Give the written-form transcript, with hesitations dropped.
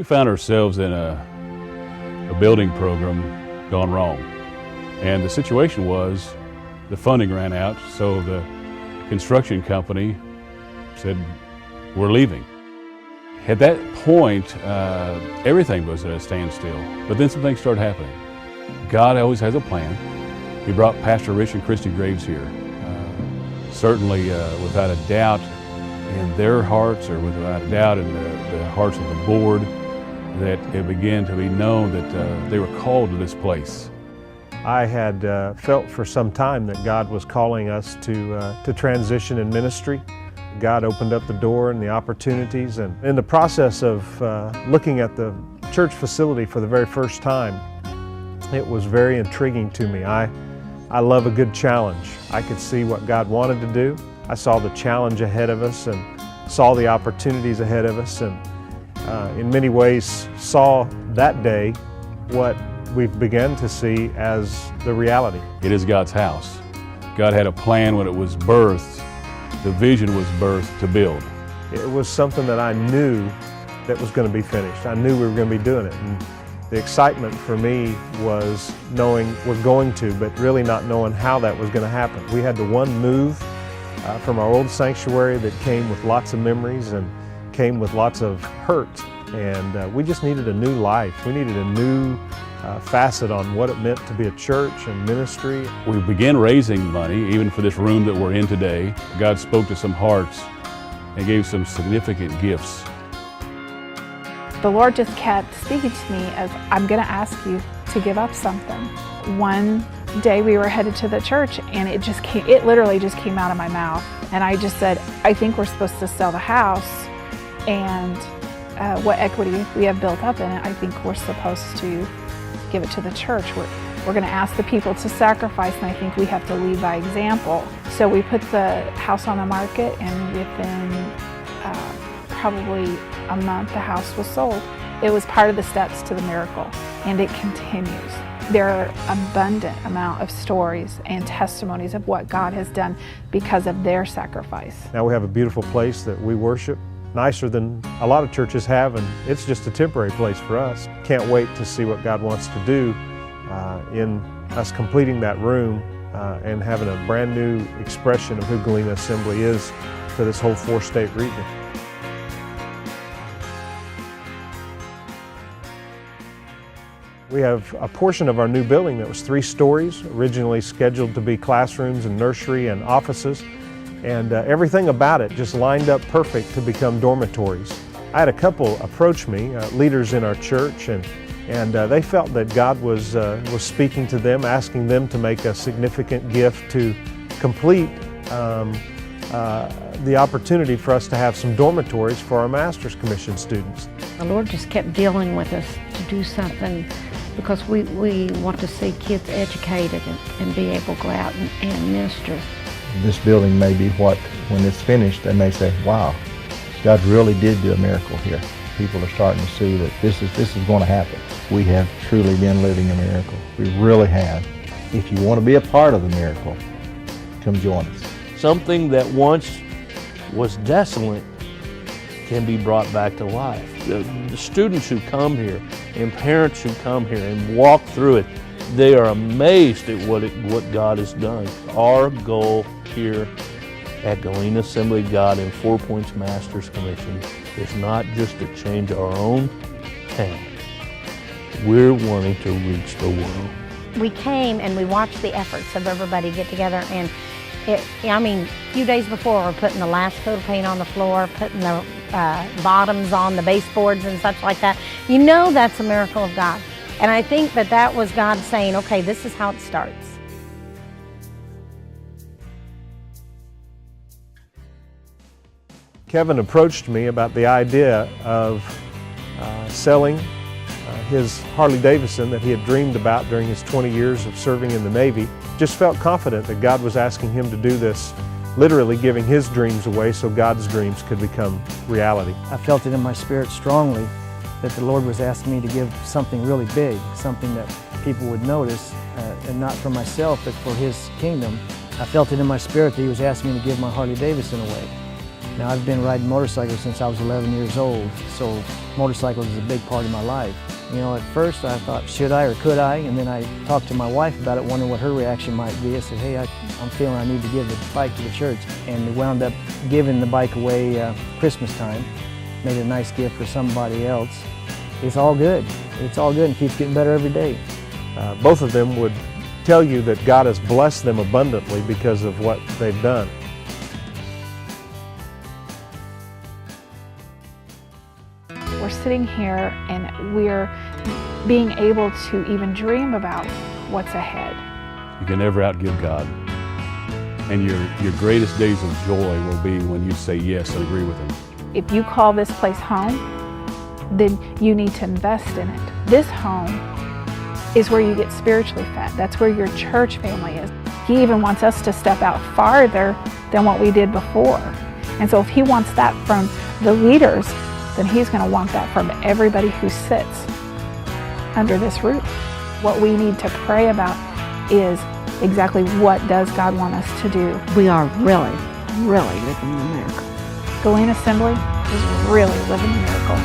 We found ourselves in a building program gone wrong. And the situation was the funding ran out, so the construction company said, we're leaving. At that point, everything was at a standstill, but then some things started happening. God always has a plan. He brought Pastor Rich and Christy Graves here. Certainly, without a doubt in their hearts, or without a doubt in the hearts of the board, that it began to be known that they were called to this place. I had felt for some time that God was calling us to transition in ministry. God opened up the door and the opportunities, and in the process of looking at the church facility for the very first time, it was very intriguing to me. I love a good challenge. I could see what God wanted to do. I saw the challenge ahead of us and saw the opportunities ahead of us, and in many ways saw that day what we've begun to see as the reality. It is God's house. God had a plan when it was birthed. The vision was birthed to build. It was something that I knew that was going to be finished. I knew we were going to be doing it. And the excitement for me was knowing we're going to, but really not knowing how that was going to happen. We had the one move from our old sanctuary that came with lots of memories and came with lots of hurt. And we just needed a new life. We needed a new facet on what it meant to be a church and ministry. We began raising money, even for this room that we're in today. God spoke to some hearts and gave some significant gifts. The Lord just kept speaking to me as, I'm going to ask you to give up something. One day we were headed to the church, and it literally just came out of my mouth. And I just said, I think we're supposed to sell the house, and what equity we have built up in it, I think we're supposed to give it to the church. We're going to ask the people to sacrifice, and I think we have to lead by example. So we put the house on the market, and within probably a month, the house was sold. It was part of the steps to the miracle, and it continues. There are abundant amount of stories and testimonies of what God has done because of their sacrifice. Now we have a beautiful place that we worship, nicer than a lot of churches have, and it's just a temporary place for us. Can't wait to see what God wants to do in us completing that room and having a brand new expression of who Galena Assembly is to this whole 4-state region. We have a portion of our new building that was 3 stories, originally scheduled to be classrooms and nursery and offices, and everything about it just lined up perfect to become dormitories. I had a couple approach me, leaders in our church, and they felt that God was speaking to them, asking them to make a significant gift to complete the opportunity for us to have some dormitories for our Master's Commission students. The Lord just kept dealing with us to do something, because we want to see kids educated and be able to go out and minister. This building may be what, when it's finished, they may say, wow, God really did do a miracle here. People are starting to see that this is going to happen. We have truly been living a miracle. We really have. If you want to be a part of the miracle, come join us. Something that once was desolate can be brought back to life. The students who come here and parents who come here and walk through it, they are amazed at what God has done. Our goal here at Galena Assembly of God and 4 Points Master's Commission is not just to change our own town. We're wanting to reach the world. We came and we watched the efforts of everybody get together, and a few days before, we're putting the last coat of paint on the floor, putting the bottoms on the baseboards and such like that. You know that's a miracle of God. And I think that was God saying, okay, this is how it starts. Kevin approached me about the idea of selling his Harley Davidson that he had dreamed about during his 20 years of serving in the Navy. Just felt confident that God was asking him to do this, literally giving his dreams away so God's dreams could become reality. I felt it in my spirit strongly that the Lord was asking me to give something really big, something that people would notice, and not for myself, but for His kingdom. I felt it in my spirit that He was asking me to give my Harley Davidson away. Now, I've been riding motorcycles since I was 11 years old, so motorcycles is a big part of my life. You know, at first I thought, should I or could I? And then I talked to my wife about it, wondering what her reaction might be. I said, hey, I'm feeling I need to give the bike to the church. And we wound up giving the bike away Christmas time. Made a nice gift for somebody else. It's all good. It's all good and keeps getting better every day. Both of them would tell you that God has blessed them abundantly because of what they've done. We're sitting here and we're being able to even dream about what's ahead. You can never outgive God. And your greatest days of joy will be when you say yes and agree with Him. If you call this place home, then you need to invest in it. This home is where you get spiritually fed. That's where your church family is. He even wants us to step out farther than what we did before. And so if He wants that from the leaders, then He's going to want that from everybody who sits under this roof. What we need to pray about is exactly what does God want us to do. We are really, really living the miracle. Galena Assembly is really living the miracle.